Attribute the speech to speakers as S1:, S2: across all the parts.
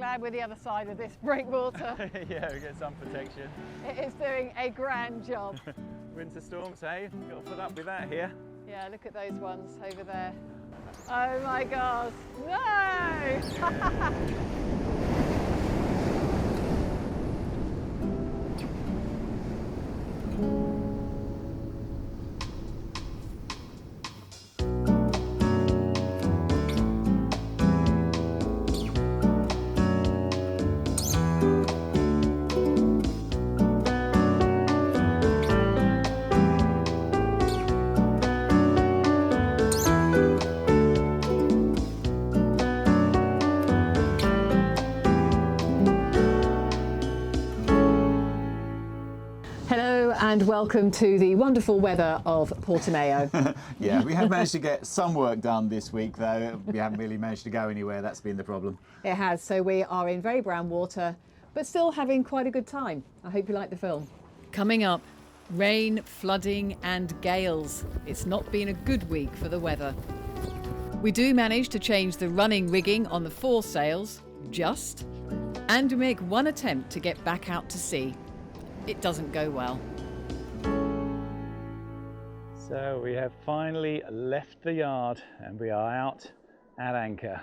S1: glad we're the other side of this breakwater.
S2: Yeah, we get some protection.
S1: It is doing a grand job.
S2: Winter storms, hey? Got to put up with that here.
S1: Yeah, look at those ones over there. Oh my God, no! And welcome to the wonderful weather of Portimao.
S3: Yeah, we have managed to get some work done this week, though. We haven't really managed to go anywhere. That's been the problem.
S1: It has. So we are in very brown water, but still having quite a good time. I hope you like the film.
S4: Coming up, rain, flooding and gales. It's not been a good week for the weather. We do manage to change the running rigging on the foresails, just, and make one attempt to get back out to sea. It doesn't go well.
S2: So we have finally left the yard and we are out at anchor.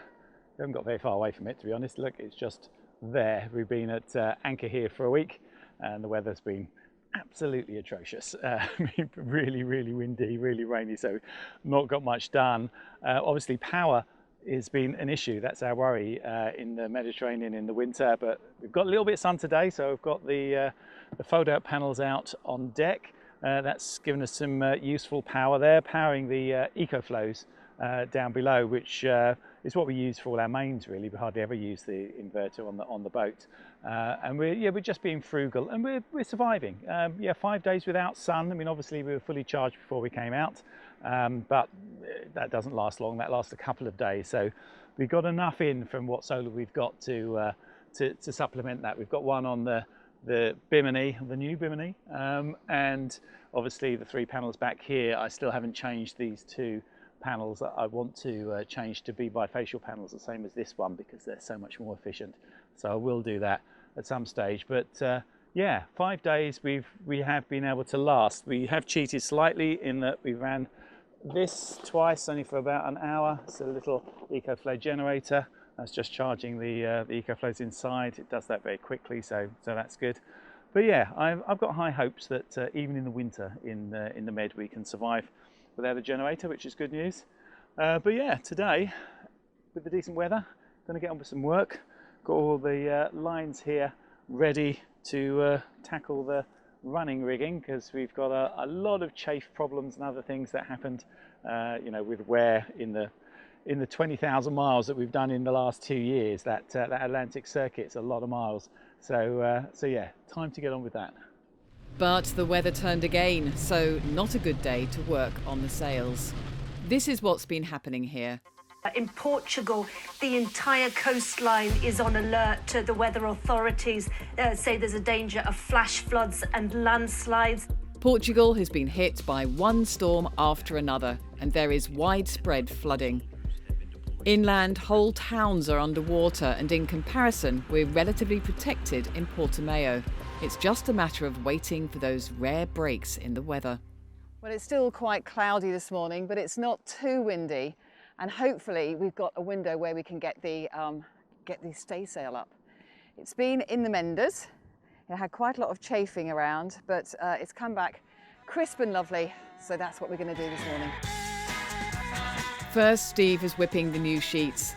S2: We haven't got very far away from it, to be honest. Look, it's just there. We've been at anchor here for a week and the weather's been absolutely atrocious. Really, really windy, really rainy, so not got much done. Obviously power has been an issue. That's our worry in the Mediterranean in the winter, but we've got a little bit of sun today, so we've got the fold-out panels out on deck. That's given us some useful power there, powering the EcoFlows down below, which is what we use for all our mains. Really, we hardly ever use the inverter on the boat, and we're just being frugal, and we're surviving. 5 days without sun. I mean, obviously we were fully charged before we came out, but that doesn't last long. That lasts a couple of days, so we've got enough in from what solar we've got to supplement that. We've got one on the Bimini, the new Bimini, and obviously the 3 panels back here. I still haven't changed these 2 panels that I want to change to be bifacial panels, the same as this one, because they're so much more efficient. So I will do that at some stage. But yeah, 5 days we have been able to last. We have cheated slightly in that we ran this twice, only for about an hour. It's a little EcoFlow generator. That's just charging the EcoFlows inside. It does that very quickly, so that's good. But yeah, I've got high hopes that even in the winter in the Med we can survive without a generator, which is good news. But yeah, today with the decent weather, going to get on with some work. Got all the lines here ready to tackle the running rigging, because we've got a lot of chafe problems and other things that happened, with wear in the 20,000 miles that we've done in the last 2 years. That Atlantic circuit's a lot of miles. So yeah, time to get on with that.
S4: But the weather turned again, so not a good day to work on the sails. This is what's been happening here.
S5: In Portugal, the entire coastline is on alert. The weather authorities say there's a danger of flash floods and landslides.
S4: Portugal has been hit by one storm after another, and there is widespread flooding. Inland, whole towns are underwater, and in comparison, we're relatively protected in Portimao. It's just a matter of waiting for those rare breaks in the weather.
S1: Well, it's still quite cloudy this morning, but it's not too windy, and hopefully we've got a window where we can get the staysail up. It's been in the menders. It had quite a lot of chafing around, but it's come back crisp and lovely, so that's what we're going to do this morning.
S4: First, Steve is whipping the new sheets.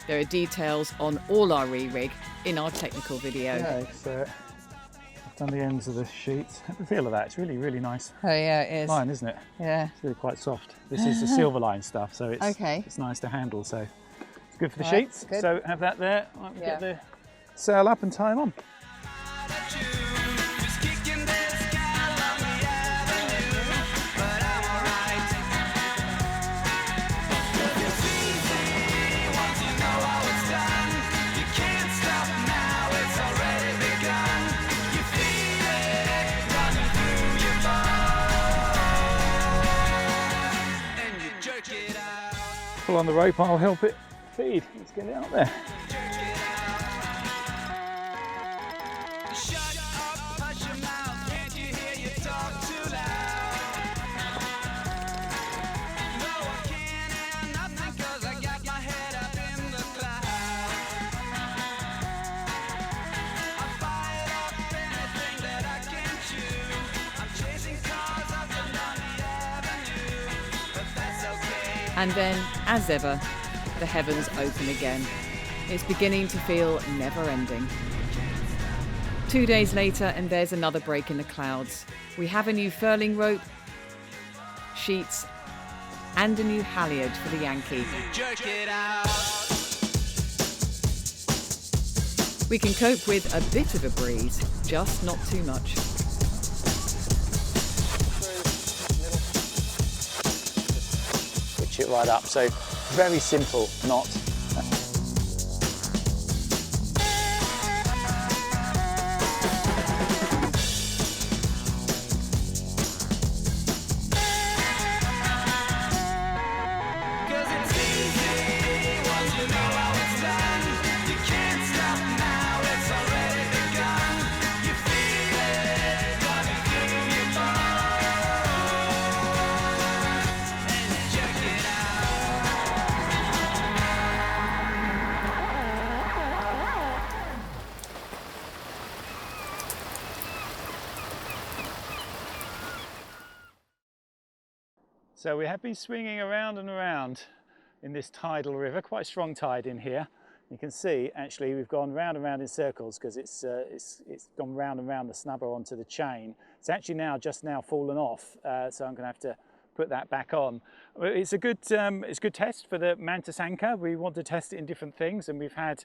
S4: There are details on all our re-rig in our technical video.
S2: Yeah, I've done the ends of the sheets. Have the feel of that. It's really, really nice.
S1: Oh yeah, it is.
S2: Line, isn't it?
S1: Yeah.
S2: It's really quite soft. This is the silver line stuff, so it's nice to handle. So it's good for the sheets.
S1: Good.
S2: So have that there. I'll get the sail up and tie them on. Pull on the rope, I'll help it feed. Let's get it out there.
S4: And then, as ever, the heavens open again. It's beginning to feel never-ending. 2 days later, and there's another break in the clouds. We have a new furling rope, sheets, and a new halyard for the Yankee. We can cope with a bit of a breeze, just not too much.
S2: Switch it right up, so very simple knot. So we have been swinging around and around in this tidal river, quite a strong tide in here. You can see actually we've gone round and round in circles because it's gone round and round the snubber onto the chain. It's actually just now fallen off, so I'm going to have to put that back on. It's a good test for the Mantis anchor. We want to test it in different things, and we've had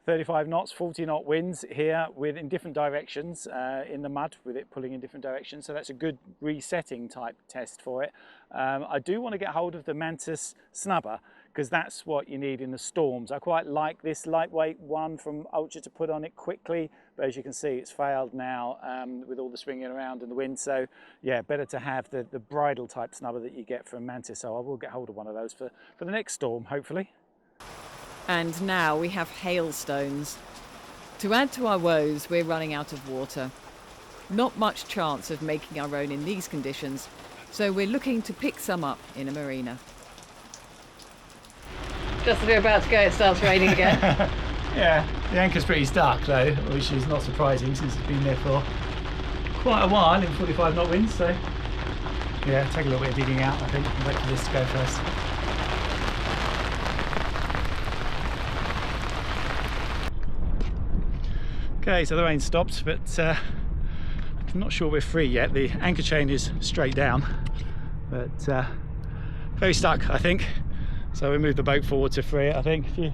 S2: 35 knots, 40 knot winds here in different directions in the mud, with it pulling in different directions. So that's a good resetting type test for it. I do want to get hold of the Mantis snubber because that's what you need in the storms. I quite like this lightweight one from Ultra to put on it quickly, but as you can see, it's failed now with all the swinging around and the wind. So yeah, better to have the bridle type snubber that you get from Mantis. So I will get hold of one of those for the next storm, hopefully.
S4: And now we have hailstones. To add to our woes, we're running out of water. Not much chance of making our own in these conditions, so we're looking to pick some up in a marina.
S1: Just as we're about to go, it starts raining again.
S2: Yeah, the anchor's pretty stuck though, which is not surprising since it's been there for quite a while in 45 knot winds. So yeah, take a little bit of digging out, I think, and wait for this to go first. Okay, so the rain stopped, but I'm not sure we're free yet. The anchor chain is straight down, but very stuck, I think. So we move the boat forward to free it, I think. If you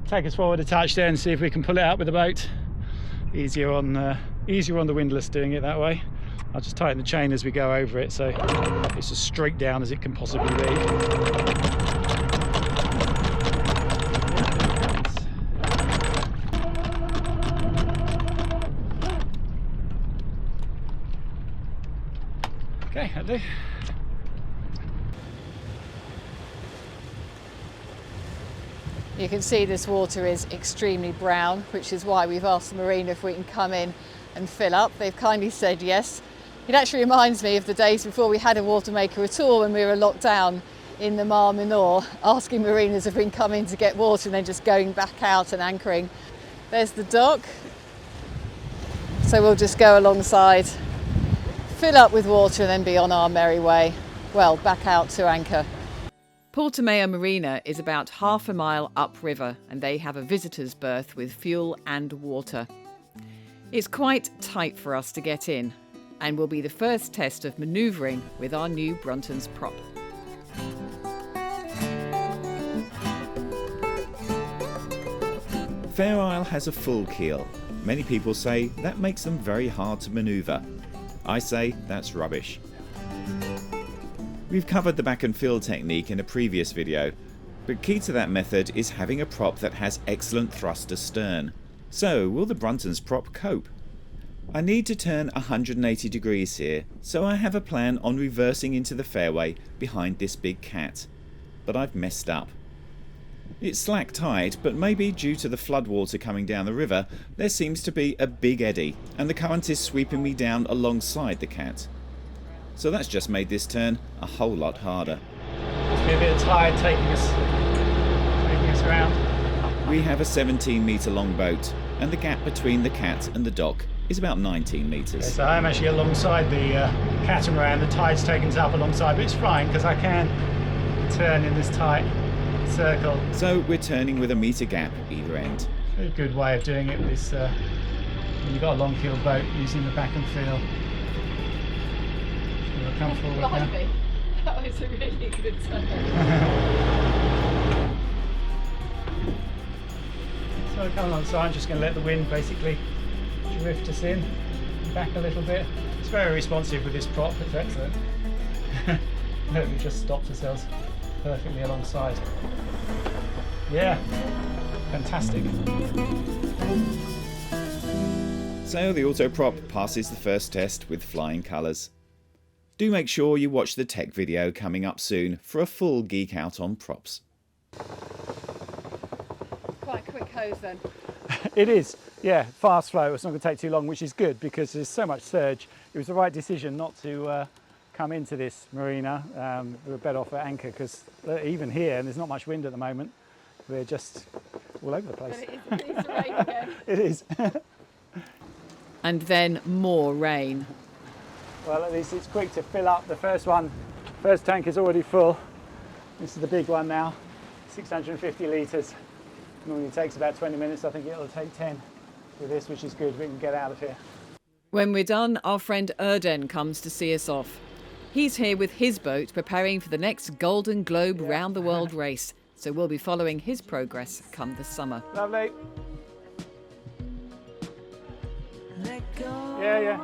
S2: take us forward a touch there and see if we can pull it out with the boat. Easier on the windlass doing it that way. I'll just tighten the chain as we go over it, so it's as straight down as it can possibly be. Okay, that'll do.
S1: You can see this water is extremely brown, which is why we've asked the marina if we can come in and fill up. They've kindly said yes. It actually reminds me of the days before we had a water maker at all, when we were locked down in the Mar Menor, asking marinas if we can come in to get water and then just going back out and anchoring. There's the dock. So we'll just go alongside, fill up with water and then be on our merry way. Well, back out to anchor.
S4: Portimao Marina is about half a mile upriver, and they have a visitor's berth with fuel and water. It's quite tight for us to get in, and will be the first test of manoeuvring with our new Bruntons prop.
S6: Fair Isle has a full keel. Many people say that makes them very hard to manoeuvre. I say that's rubbish. We've covered the back and fill technique in a previous video, but key to that method is having a prop that has excellent thrust astern. So will the Bruntons prop cope? I need to turn 180 degrees here, so I have a plan on reversing into the fairway behind this big cat. But I've messed up. It's slack tide, but maybe due to the floodwater coming down the river, there seems to be a big eddy, and the current is sweeping me down alongside the cat. So that's just made this turn a whole lot harder.
S2: Must be a bit of tide taking us around.
S6: We have a 17 metre long boat, and the gap between the cat and the dock is about 19 metres.
S2: So I'm actually alongside the catamaran. The tide's taken us up alongside, but it's fine because I can turn in this tight circle.
S6: So we're turning with a metre gap either end.
S2: A good way of doing it with this, when you've got a long keeled boat, using the back and feel. You're comfortable with that?
S4: That was a really good turn.
S2: So come alongside, I'm just going to let the wind basically drift us in, back a little bit. It's very responsive with this prop, it's excellent. Look, we just stopped ourselves perfectly alongside. Yeah, fantastic.
S6: So the auto prop passes the first test with flying colours. Do make sure you watch the tech video coming up soon for a full geek out on props.
S1: Quite a quick hose then.
S2: It is, yeah, fast flow. It's not going to take too long, which is good because there's so much surge. It was the right decision not to come into this marina. We were better off at anchor because even here, and there's not much wind at the moment, we're just all over the place.
S1: But it is rain again.
S2: It is.
S4: And then more rain.
S2: Well, at least it's quick to fill up. The first tank is already full. This is the big one now, 650 litres. Normally takes about 20 minutes. I think it'll take 10 with this, which is good. We can get out of here.
S4: When we're done, our friend Erden comes to see us off. He's here with his boat preparing for the next Golden Globe round the world race. So we'll be following his progress come the summer.
S2: Lovely. Yeah.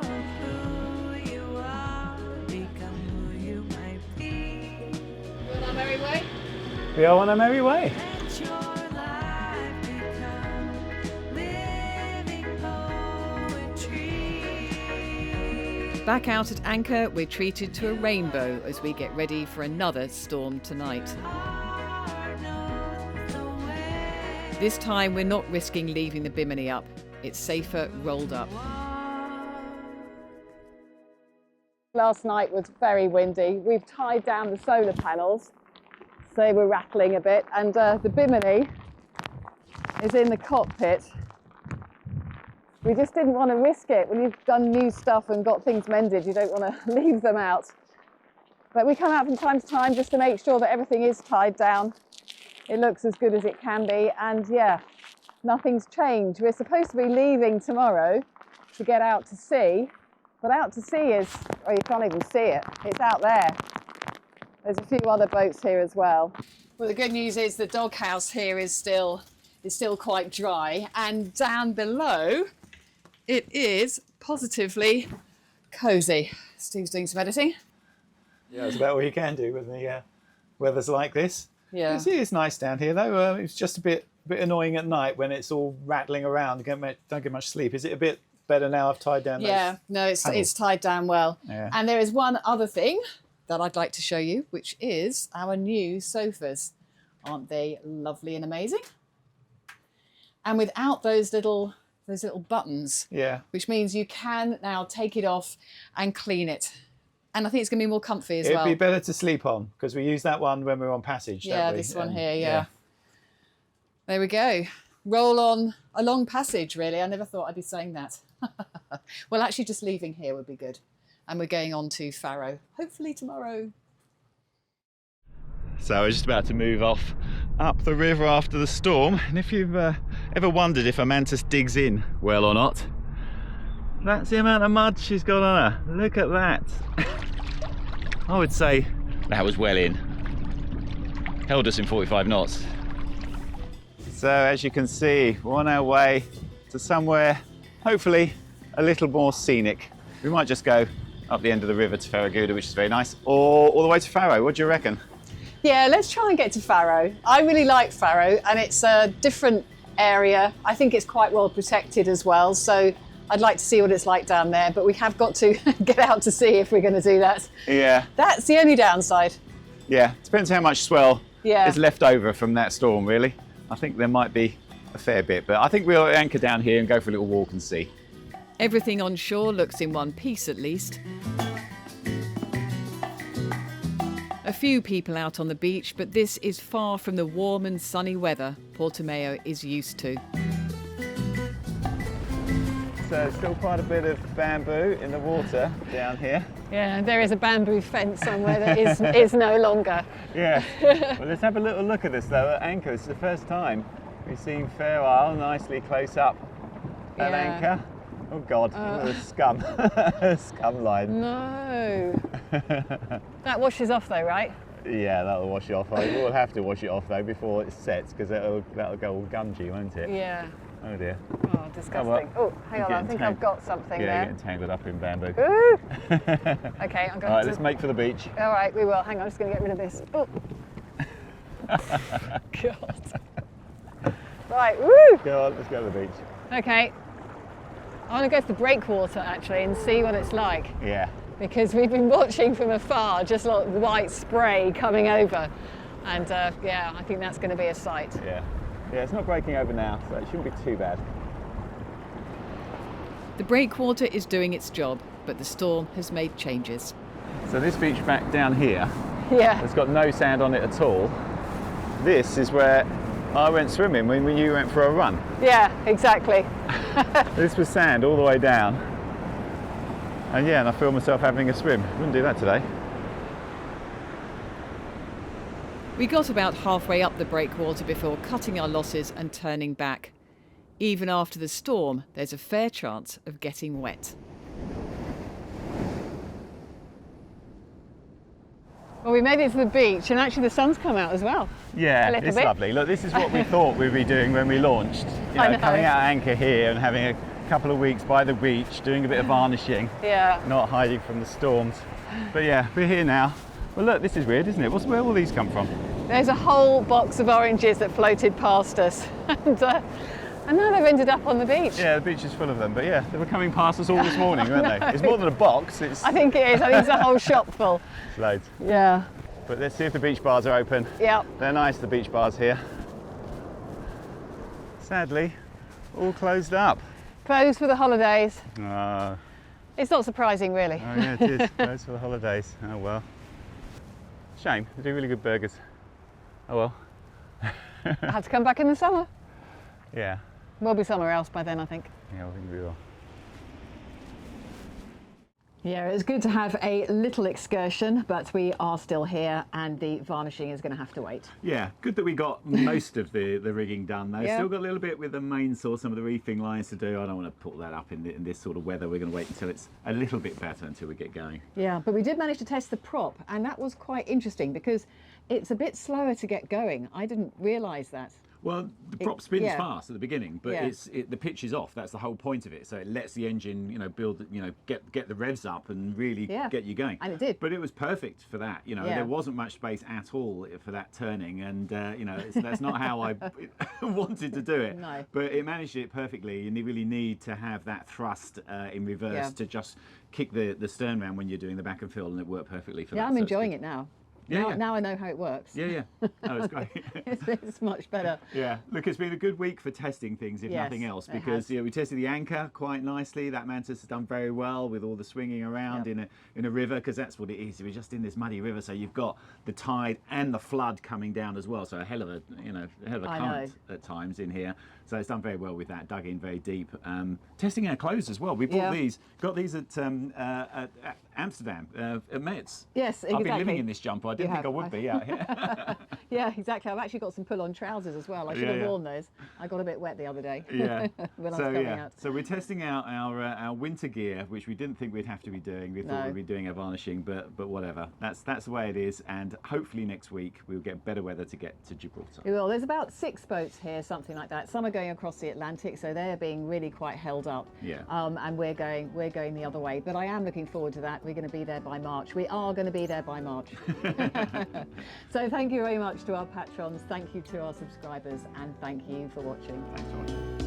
S1: On our merry way.
S2: We are on our merry way.
S4: Back out at anchor, we're treated to a rainbow as we get ready for another storm tonight. This time we're not risking leaving the bimini up. It's safer rolled up.
S1: Last night was very windy. We've tied down the solar panels, so we're rattling a bit, and the bimini is in the cockpit. We just didn't want to risk it. When you've done new stuff and got things mended, you don't want to leave them out. But we come out from time to time just to make sure that everything is tied down. It looks as good as it can be, and yeah, nothing's changed. We're supposed to be leaving tomorrow to get out to sea, but out to sea is, oh, you can't even see it. It's out there. There's a few other boats here as well. Well, the good news is the doghouse here is still quite dry, and down below it is positively cosy. Steve's doing some editing.
S2: Yeah, that's about all you can do when the weather's like this.
S1: Yeah.
S2: It is nice down here though. It's just a bit annoying at night when it's all rattling around. Don't get much sleep. Is it a bit better now I've tied down those panels?
S1: It's tied down well.
S2: Yeah.
S1: And there is one other thing that I'd like to show you, which is our new sofas. Aren't they lovely and amazing? And without those little buttons,
S2: Yeah.
S1: which means you can now take it off and clean it. And I think it's going to be more comfy as well.
S2: It'd be better to sleep on because we use that one when we're on passage.
S1: Yeah,
S2: don't we?
S1: this one
S2: And,
S1: here, yeah. There we go. Roll on a long passage, really. I never thought I'd be saying that. Well, actually, just leaving here would be good. And we're going on to Faro, hopefully tomorrow.
S6: So we're just about to move off up the river after the storm, and if you've ever wondered if a mantis digs in well or not, that's the amount of mud she's got on her. Look at that. I would say that was well in. Held us in 45 knots. So as you can see, we're on our way to somewhere hopefully a little more scenic. We might just go up the end of the river to Farraguda, which is very nice, or all the way to Faro. What do you reckon?
S1: Yeah, let's try and get to Faro. I really like Faro, and it's a different area. I think it's quite well protected as well, so I'd like to see what it's like down there, but we have got to get out to sea if we're going to do that.
S6: Yeah.
S1: That's the only downside.
S6: Yeah, depends how much swell
S1: Yeah.
S6: is left over from that storm, really. I think there might be a fair bit, but I think we'll anchor down here and go for a little walk and see.
S4: Everything on shore looks in one piece at least. A few people out on the beach, but this is far from the warm and sunny weather Portimao is used to.
S6: So still quite a bit of bamboo in the water down here.
S1: Yeah, there is a bamboo fence somewhere that is no longer.
S2: Yeah. Well, let's have a little look at this though at anchor. This is the first time we've seen Fair Isle nicely close up at
S1: Yeah.
S2: anchor. Oh God, look at the scum. Scum line.
S1: No. That washes off though, right?
S2: Yeah, that'll wash it off. We'll have to wash it off though before it sets because that'll go all gumgy, won't it?
S1: Yeah.
S2: Oh dear.
S1: Oh, disgusting. Oh, hang on, I think I've got something
S2: Yeah,
S1: there.
S2: getting tangled up in bamboo.
S1: Ooh. Okay, I'm going
S2: All right,
S1: to...
S2: let's make for the beach.
S1: All right, we will. Hang on, I'm just going to get rid of this. Oh. God. Right, woo!
S2: Go on, let's go to the beach.
S1: Okay. I want to go to the breakwater actually and see what it's like,
S2: Yeah.
S1: because we've been watching from afar just like white spray coming over, and yeah, I think that's going to be a sight.
S2: Yeah. Yeah, it's not breaking over now, so it shouldn't be too bad.
S4: The breakwater is doing its job, but the storm has made changes.
S2: So this beach back down here
S1: Yeah.
S2: has got no sand on it at all. This is where I went swimming when you went for a run.
S1: Yeah, exactly.
S2: This was sand all the way down. And yeah, and I feel myself having a swim. Wouldn't do that today.
S4: We got about halfway up the breakwater before cutting our losses and turning back. Even after the storm, there's a fair chance of getting wet.
S1: Well, we made it to the beach, and actually the sun's come out as well.
S2: Yeah,
S1: A little
S2: it's
S1: bit.
S2: lovely. Look, this is what we thought we'd be doing when we launched. You
S1: I
S2: know,
S1: know.
S2: coming out anchor here and having a couple of weeks by the beach, doing a bit of varnishing,
S1: Yeah.
S2: not hiding from the storms. But yeah, we're here now. Well, look, this is weird, isn't it? Where will these come from?
S1: There's a whole box of oranges that floated past us, and now they've ended up on the beach.
S2: Yeah, the beach is full of them. But yeah, they were coming past us all this morning, weren't they? It's more than a box. It's
S1: I think it is. I think it's a whole shop full.
S2: loads.
S1: Yeah.
S2: But let's see if the beach bars are open.
S1: Yeah.
S2: They're nice, the beach bars here. Sadly, all closed up.
S1: Closed for the holidays.
S2: Oh,
S1: It's not surprising, really.
S2: yeah, it is. Closed for the holidays. Oh well. Shame. They do really good burgers. Oh well.
S1: I have to come back in the summer.
S2: Yeah.
S1: We'll be somewhere else by then, I think.
S2: Yeah, I think we will.
S1: Yeah, it's good to have a little excursion, but we are still here, and the varnishing is going to have to wait.
S3: Yeah, good that we got most of the rigging done though.
S1: Yeah.
S3: Still got a little bit with the mainsail, some of the reefing lines to do. I don't want to put that up in this sort of weather. We're going to wait until it's a little bit better until we get going.
S1: Yeah, but we did manage to test the prop, and that was quite interesting because it's a bit slower to get going. I didn't realise that.
S3: Well, the prop spins
S1: yeah.
S3: fast at the beginning, but
S1: Yeah.
S3: the pitch is off. That's the whole point of it. So it lets the engine, build, get the revs up and really
S1: Yeah.
S3: get you going.
S1: And it did.
S3: But it was perfect for that.
S1: Yeah.
S3: There wasn't much space at all for that turning, and that's not how I wanted to do it.
S1: No.
S3: But it managed it perfectly, and you really need to have that thrust in reverse
S1: Yeah.
S3: to just kick the stern round when you're doing the back and fill, and it worked perfectly for that.
S1: Yeah, I'm
S3: so it's
S1: enjoying
S3: good.
S1: it now.
S3: Yeah,
S1: now,
S3: yeah.
S1: now I know how it works.
S3: Yeah, yeah. Oh, it's great.
S1: It's much better.
S3: Yeah, look, it's been a good week for testing things, if
S1: Yes,
S3: nothing else,
S1: it
S3: because
S1: has.
S3: we tested the anchor quite nicely. That mantis has done very well with all the swinging around
S1: Yep.
S3: in a river, because that's what it is. We're just in this muddy river, so you've got the tide and the flood coming down as well. So a hell of a
S1: I
S3: current at times in here. So it's done very well with that. Dug in very deep. Testing our clothes as well. We bought
S1: Yeah.
S3: got these at Amsterdam at Metz.
S1: Yes,
S3: I've been
S1: exactly.
S3: living in this jumper. I didn't think
S1: have.
S3: I would be out here.
S1: Yeah, exactly. I've actually got some pull-on trousers as well. I should
S3: Yeah,
S1: have
S3: yeah.
S1: worn those. I got a bit wet the other day.
S3: Yeah.
S1: when I was coming out.
S3: So we're testing out our winter gear, which we didn't think we'd have to be doing. We thought
S1: No.
S3: we'd be doing our varnishing, but whatever. That's the way it is. And hopefully next week we'll get better weather to get to Gibraltar.
S1: Well, there's about 6 boats here, something like that. Some are going across the Atlantic, so they're being really quite held up.
S3: Yeah.
S1: And we're going the other way. But I am looking forward to that. We're going to be there by March. We are going to be there by March. So thank you very much to our patrons. Thank you to our subscribers, and thank you for watching.
S3: Thanks for watching.